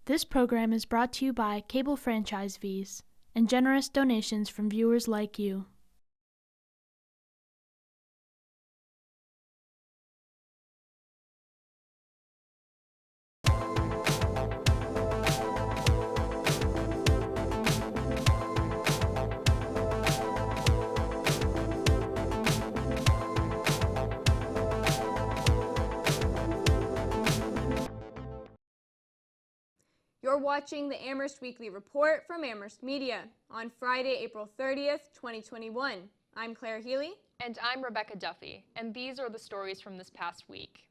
This program is brought to you by cable franchise fees and generous donations from viewers like you. You're watching the Amherst Weekly Report from Amherst Media on Friday, April 30th, 2021. I'm Claire Healy. And I'm Rebecca Duffy, and these are the stories from this past week.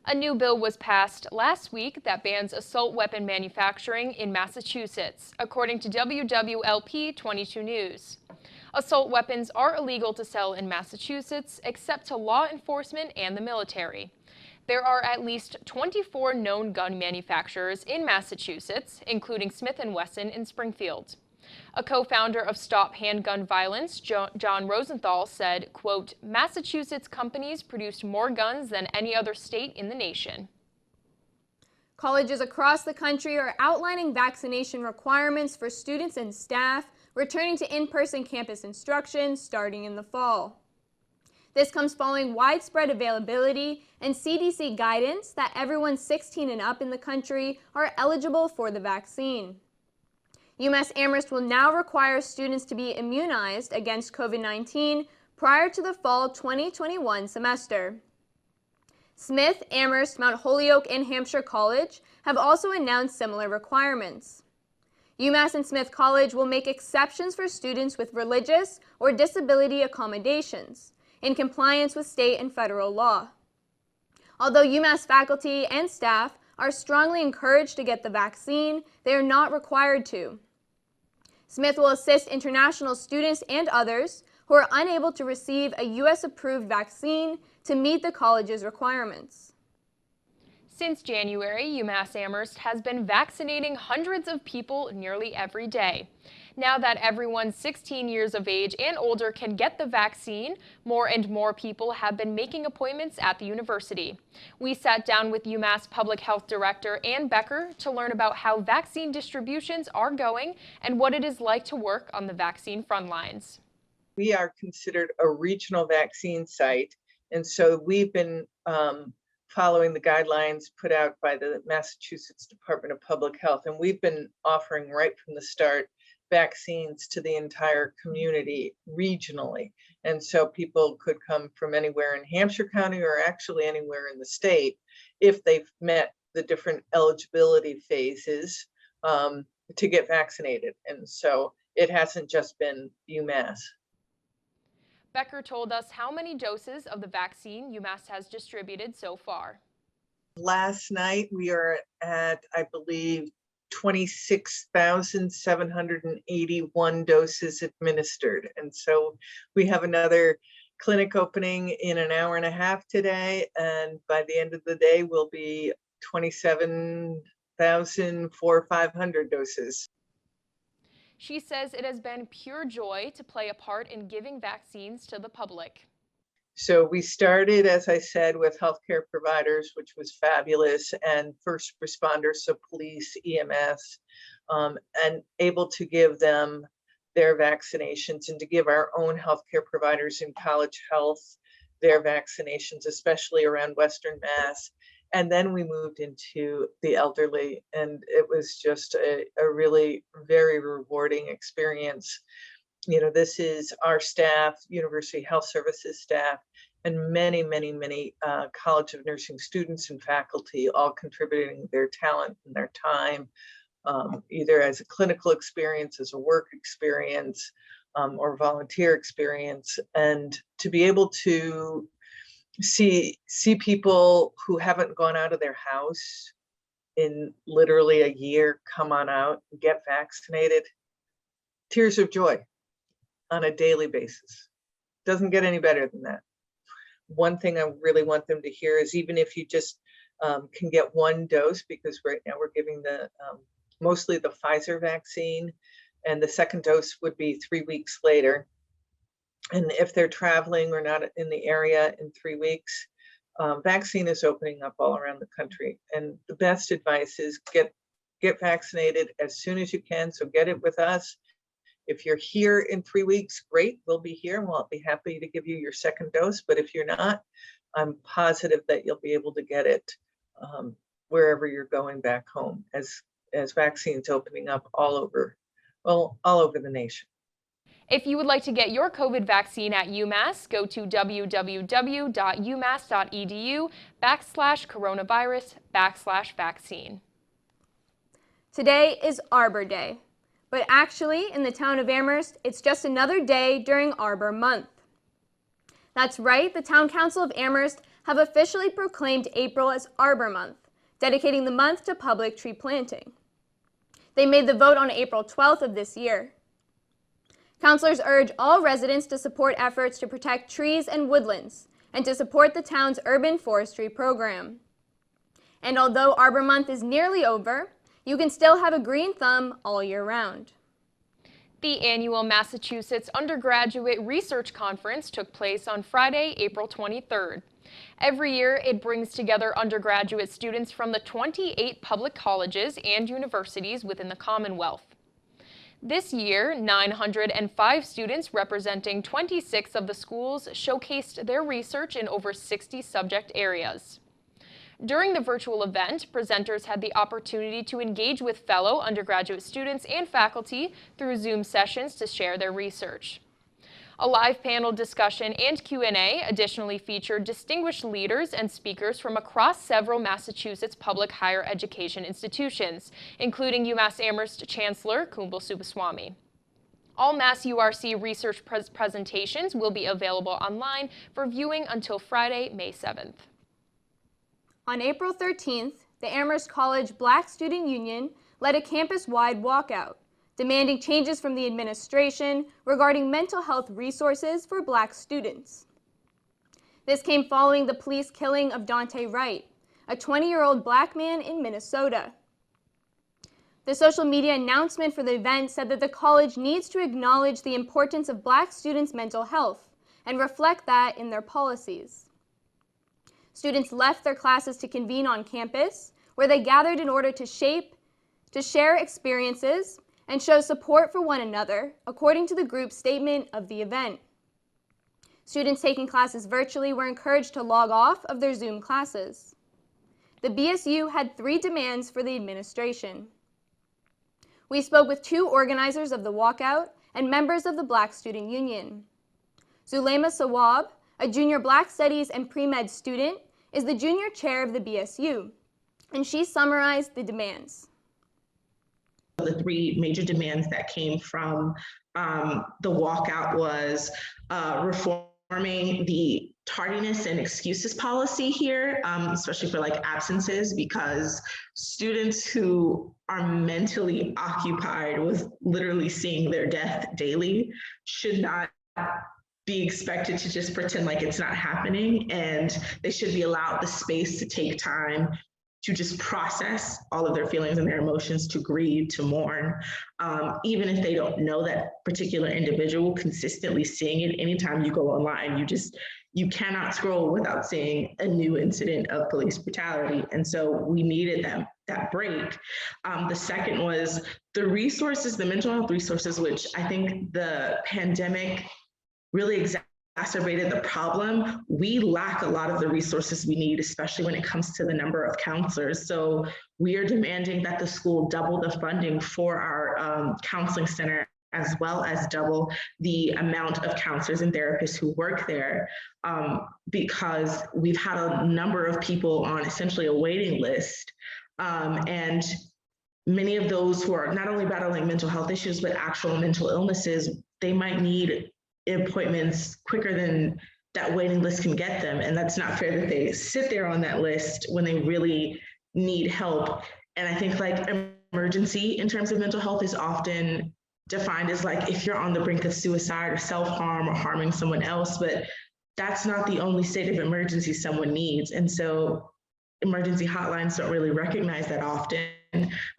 A new bill was passed last week that bans assault weapon manufacturing in Massachusetts, according to WWLP 22 News. Assault weapons are illegal to sell in Massachusetts, except to law enforcement and the military. There are at least 24 known gun manufacturers in Massachusetts, including Smith & Wesson in Springfield. A co-founder of Stop Handgun Violence, John Rosenthal, said, quote, "Massachusetts companies produced more guns than any other state in the nation." Colleges across the country are outlining vaccination requirements for students and staff returning to in-person campus instruction starting in the fall. This comes following widespread availability and CDC guidance that everyone 16 and up in the country are eligible for the vaccine. UMass Amherst will now require students to be immunized against COVID-19 prior to the fall 2021 semester. Smith, Amherst, Mount Holyoke, and Hampshire College have also announced similar requirements. UMass and Smith College will make exceptions for students with religious or disability accommodations in compliance with state and federal law. Although UMass faculty and staff are strongly encouraged to get the vaccine, they are not required to. Smith will assist international students and others who are unable to receive a U.S.-approved vaccine to meet the college's requirements. Since January, UMass Amherst has been vaccinating hundreds of people nearly every day. Now that everyone 16 years of age and older can get the vaccine, more and more people have been making appointments at the university. We sat down with UMass Public Health Director Ann Becker to learn about how vaccine distributions are going and what it is like to work on the Vaccine Frontlines. We are considered a regional vaccine site, and so we've been following the guidelines put out by the Massachusetts Department of Public Health, and we've been offering right from the start vaccines to the entire community regionally. And so people could come from anywhere in Hampshire County or actually anywhere in the state if they've met the different eligibility phases to get vaccinated. And so it hasn't just been UMass. Becker told us how many doses of the vaccine UMass has distributed so far. Last night we are at, I believe, 26,781 doses administered. And so we have another clinic opening in an hour and a half today. And by the end of the day, we'll be 27,500 doses. She says it has been pure joy to play a part in giving vaccines to the public. So we started, as I said, with healthcare providers, which was fabulous, and first responders, so police, EMS, and able to give them their vaccinations and to give our own healthcare providers in college health their vaccinations, especially around Western Mass. And then we moved into the elderly, and it was just a really very rewarding experience. You know, this is our staff, University Health Services staff, and many, many, many College of Nursing students and faculty, all contributing their talent and their time, either as a clinical experience, as a work experience, or volunteer experience. And to be able to see people who haven't gone out of their house in literally a year come on out and get vaccinated, tears of joy on a daily basis. Doesn't get any better than that. One thing I really want them to hear is even if you just can get one dose, because right now we're giving the mostly the Pfizer vaccine, and the second dose would be 3 weeks later. And if they're traveling or not in the area in 3 weeks, vaccine is opening up all around the country. And the best advice is get get vaccinated as soon as you can. So get it with us. If you're here in 3 weeks, great, we'll be here and we'll be happy to give you your second dose. But if you're not, I'm positive that you'll be able to get it wherever you're going back home as vaccines opening up all over the nation. If you would like to get your COVID vaccine at UMass, go to www.umass.edu/coronavirus/vaccine. Today is Arbor Day, but actually in the town of Amherst, it's just another day during Arbor Month. That's right, the Town Council of Amherst have officially proclaimed April as Arbor Month, dedicating the month to public tree planting. They made the vote on April 12th of this year. Councilors urge all residents to support efforts to protect trees and woodlands and to support the town's urban forestry program. And although Arbor Month is nearly over, you can still have a green thumb all year round. The annual Massachusetts Undergraduate Research Conference took place on Friday, April 23rd. Every year, it brings together undergraduate students from the 28 public colleges and universities within the Commonwealth. This year, 905 students representing 26 of the schools showcased their research in over 60 subject areas. During the virtual event, presenters had the opportunity to engage with fellow undergraduate students and faculty through Zoom sessions to share their research. A live panel discussion and Q&A additionally featured distinguished leaders and speakers from across several Massachusetts public higher education institutions, including UMass Amherst Chancellor Kumbal Subbaswamy. All Mass URC research presentations will be available online for viewing until Friday, May 7th. On April 13th, the Amherst College Black Student Union led a campus-wide walkout, demanding changes from the administration regarding mental health resources for Black students. This came following the police killing of Dante Wright, a 20-year-old Black man in Minnesota. The social media announcement for the event said that the college needs to acknowledge the importance of Black students' mental health and reflect that in their policies. Students left their classes to convene on campus, where they gathered in order to share experiences, and show support for one another, according to the group's statement of the event. Students taking classes virtually were encouraged to log off of their Zoom classes. The BSU had 3 demands for the administration. We spoke with 2 organizers of the walkout and members of the Black Student Union. Zulema Sawab, a junior Black Studies and pre-med student, is the junior chair of the BSU, and she summarized the demands. The 3 major demands that came from the walkout was reforming the tardiness and excuses policy here, especially for like absences, because students who are mentally occupied with literally seeing their death daily should not be expected to just pretend like it's not happening, and they should be allowed the space to take time to just process all of their feelings and their emotions, to grieve, to mourn, even if they don't know that particular individual. Consistently seeing it anytime you go online, you cannot scroll without seeing a new incident of police brutality. And so we needed that break. The second was the resources, the mental health resources, which I think the pandemic really exacerbated the problem. We lack a lot of the resources we need, especially when it comes to the number of counselors. So we are demanding that the school double the funding for our counseling center, as well as double the amount of counselors and therapists who work there, because we've had a number of people on essentially a waiting list. And many of those who are not only battling mental health issues, but actual mental illnesses, they might need appointments quicker than that waiting list can get them. And that's not fair that they sit there on that list when they really need help. And I think like emergency in terms of mental health is often defined as like if you're on the brink of suicide or self-harm or harming someone else, but that's not the only state of emergency someone needs. And so emergency hotlines don't really recognize that often,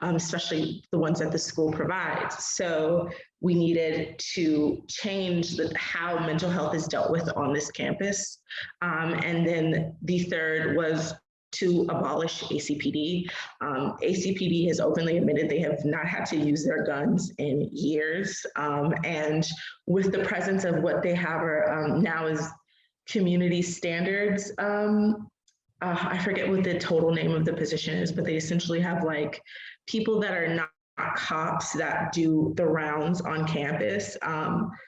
especially the ones that the school provides. So we needed to change how mental health is dealt with on this campus. And then the third was to abolish ACPD. ACPD has openly admitted they have not had to use their guns in years. And with the presence of what they have are, now is community standards. I forget what the total name of the position is, but they essentially have like people that are not cops that do the rounds on campus.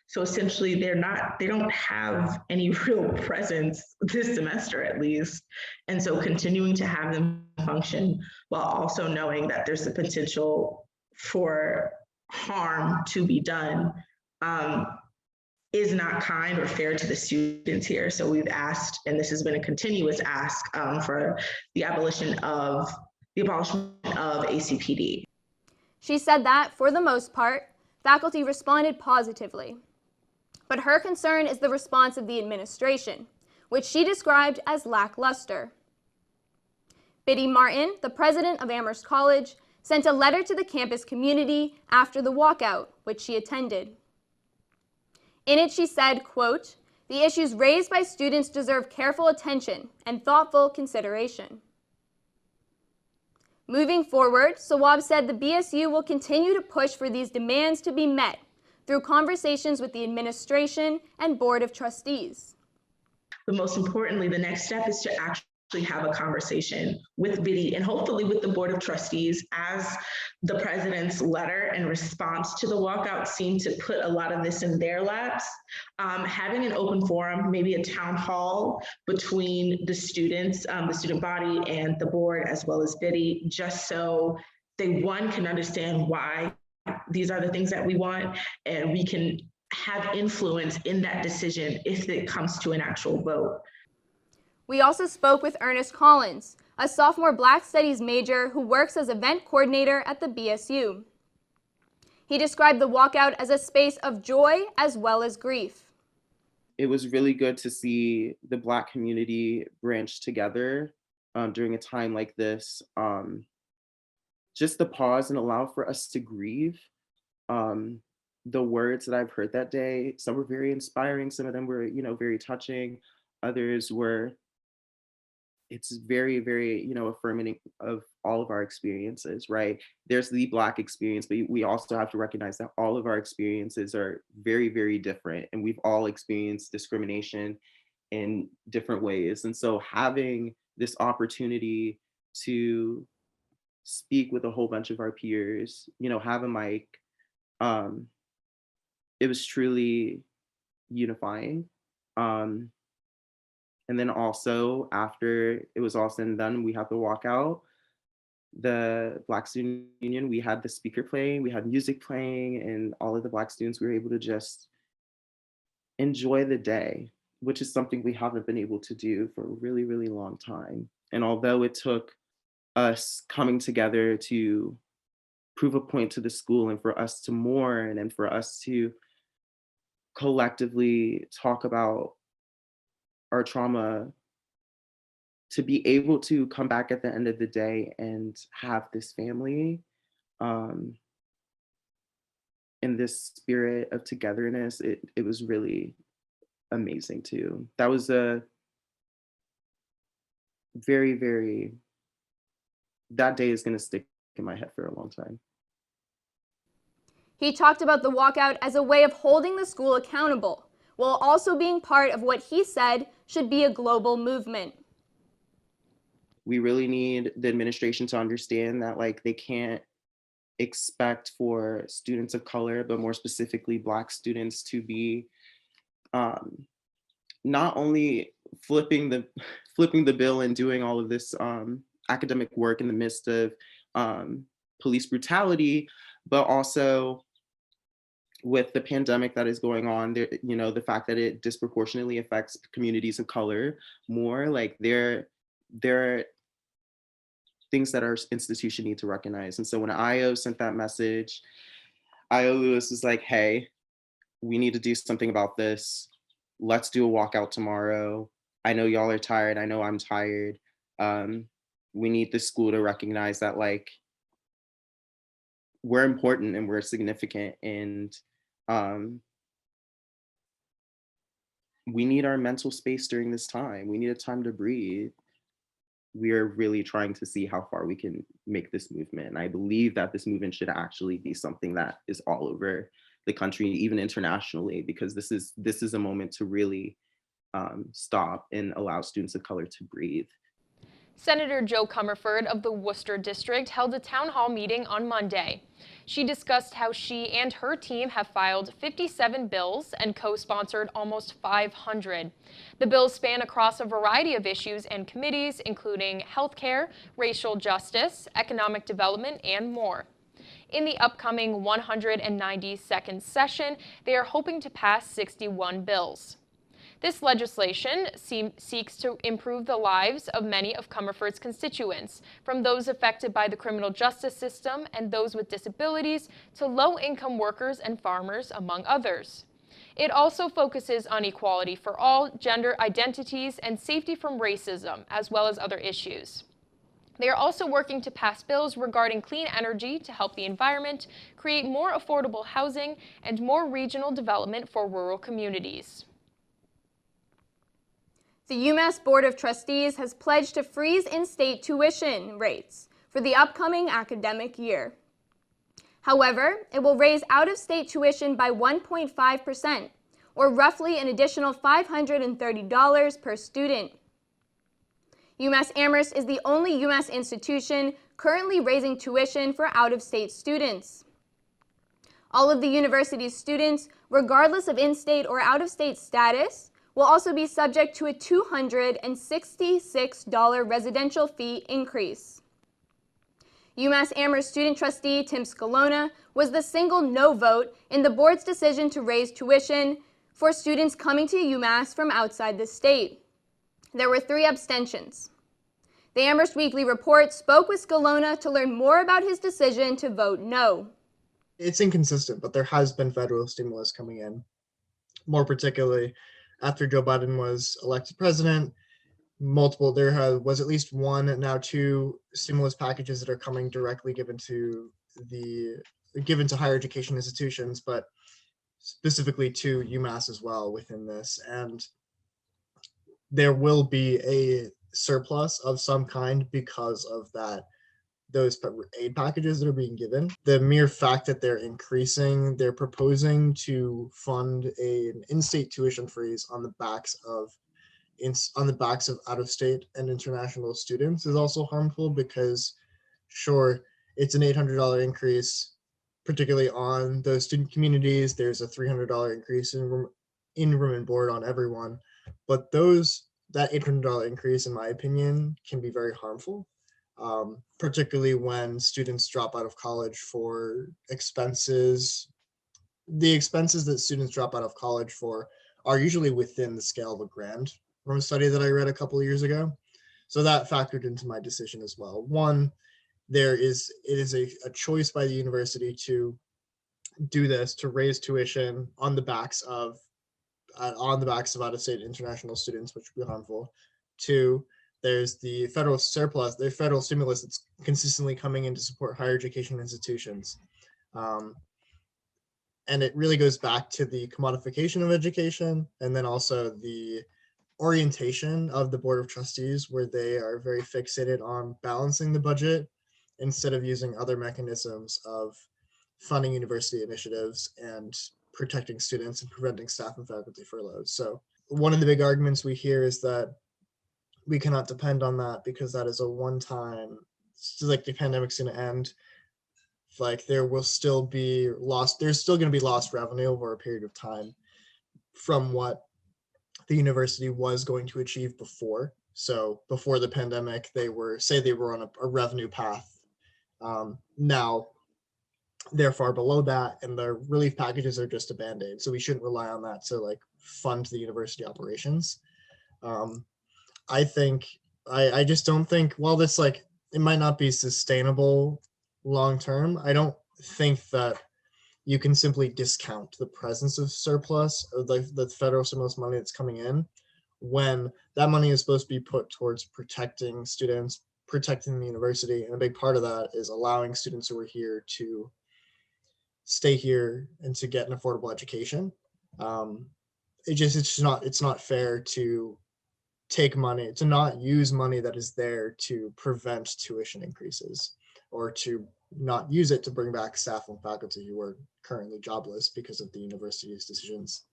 So essentially they don't have any real presence this semester at least. And so continuing to have them function while also knowing that there's the potential for harm to be done is not kind or fair to the students here. So we've asked, and this has been a continuous ask for the abolishment of ACPD. She said that, for the most part, faculty responded positively. But her concern is the response of the administration, which she described as lackluster. Biddy Martin, the president of Amherst College, sent a letter to the campus community after the walkout, which she attended. In it, she said, quote, "The issues raised by students deserve careful attention and thoughtful consideration." Moving forward, Sawab said the BSU will continue to push for these demands to be met through conversations with the administration and Board of Trustees. But most importantly, the next step is to actually have a conversation with Biddy and hopefully with the Board of Trustees, as the president's letter and response to the walkout seemed to put a lot of this in their laps. Having an open forum, maybe a town hall between the students, the student body and the board, as well as Biddy, just so they, one, can understand why these are the things that we want, and we can have influence in that decision if it comes to an actual vote. We also spoke with Ernest Collins, a sophomore Black Studies major who works as event coordinator at the BSU. He described the walkout as a space of joy as well as grief. It was really good to see the Black community branch together during a time like this. Just to pause and allow for us to grieve. The words that I've heard that day, some were very inspiring, some of them were, very touching. Others were, it's very, very, affirming of all of our experiences, right? There's the Black experience, but we also have to recognize that all of our experiences are very, very different, and we've all experienced discrimination in different ways. And so having this opportunity to speak with a whole bunch of our peers, have a mic, it was truly unifying. And then also, after it was all said and done, we had the walkout, the Black Student Union, we had the speaker playing, we had music playing, and all of the Black students were able to just enjoy the day, which is something we haven't been able to do for a really, really long time. And although it took us coming together to prove a point to the school and for us to mourn and for us to collectively talk about our trauma, to be able to come back at the end of the day and have this family in this spirit of togetherness, it was really amazing too. That was a very, very, that day is going to stick in my head for a long time. He talked about the walkout as a way of holding the school accountable, while also being part of what he said should be a global movement. We really need the administration to understand that, they can't expect for students of color, but more specifically Black students, to be not only flipping the bill and doing all of this academic work in the midst of police brutality, but also with the pandemic that is going on, there, the fact that it disproportionately affects communities of color more, there are things that our institution need to recognize. And so when IO sent that message, IO Lewis was like, hey, we need to do something about this. Let's do a walkout tomorrow. I know y'all are tired. I know I'm tired. We need the school to recognize that we're important and we're significant, and we need our mental space during this time. We need a time to breathe. we are really trying to see how far we can make this movement. And I believe that this movement should actually be something that is all over the country, even internationally, because this is a moment to really stop and allow students of color to breathe. Senator Jo Comerford of the Worcester District held a town hall meeting on Monday. She discussed how she and her team have filed 57 bills and co-sponsored almost 500. The bills span across a variety of issues and committees, including healthcare, racial justice, economic development, and more. In the upcoming 192nd session, they are hoping to pass 61 bills. This legislation seeks to improve the lives of many of Comerford's constituents, from those affected by the criminal justice system and those with disabilities to low-income workers and farmers, among others. It also focuses on equality for all, gender identities, and safety from racism, as well as other issues. They are also working to pass bills regarding clean energy to help the environment, create more affordable housing, and more regional development for rural communities. The UMass Board of Trustees has pledged to freeze in-state tuition rates for the upcoming academic year. However, it will raise out-of-state tuition by 1.5%, or roughly an additional $530 per student. UMass Amherst is the only UMass institution currently raising tuition for out-of-state students. All of the university's students, regardless of in-state or out-of-state status, will also be subject to a $266 residential fee increase. UMass Amherst student trustee Tim Scalona was the single no vote in the board's decision to raise tuition for students coming to UMass from outside the state. There were 3 abstentions. The Amherst Weekly Report spoke with Scalona to learn more about his decision to vote no. It's inconsistent, but there has been federal stimulus coming in. More particularly, after Joe Biden was elected president, there was at least 1, now 2 stimulus packages that are coming directly given to higher education institutions, but specifically to UMass as well within this. And there will be a surplus of some kind because of those aid packages that are being given. The mere fact that they're proposing to fund an in-state tuition freeze on the backs of out-of-state and international students is also harmful, because sure, it's an $800 increase, particularly on those student communities. There's a $300 increase in room and board on everyone, but that $800 increase, in my opinion, can be very harmful. Particularly when students drop out of college for expenses. The expenses that students drop out of college for are usually within the scale of a grant from a study that I read a couple of years ago. So that factored into my decision as well. One, it is a choice by the university to do this, to raise tuition on the backs of out-of-state international students, which would be harmful. 2, there's the federal surplus, the federal stimulus that's consistently coming in to support higher education institutions. And it really goes back to the commodification of education, and then also the orientation of the Board of Trustees, where they are very fixated on balancing the budget instead of using other mechanisms of funding university initiatives and protecting students and preventing staff and faculty furloughs. So one of the big arguments we hear is that we cannot depend on that because that is a one-time, like the pandemic's going to end. Like there's still going to be lost revenue over a period of time from what the university was going to achieve before. So before the pandemic, they were on a revenue path. Now they're far below that, and the relief packages are just a band-aid. So we shouldn't rely on that to fund the university operations. I just don't think, while this it might not be sustainable long term, I don't think that you can simply discount the presence of surplus or the federal stimulus money that's coming in, when that money is supposed to be put towards protecting students, protecting the university. And a big part of that is allowing students who are here to stay here and to get an affordable education. It's not fair to take money, to not use money that is there to prevent tuition increases, or to not use it to bring back staff and faculty who are currently jobless because of the university's decisions.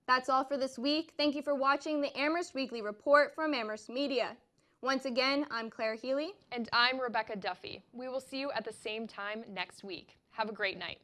That's all for this week. Thank you for watching the Amherst Weekly Report from Amherst Media. Once again, I'm Claire Healy. And I'm Rebecca Duffy. We will see you at the same time next week. Have a great night.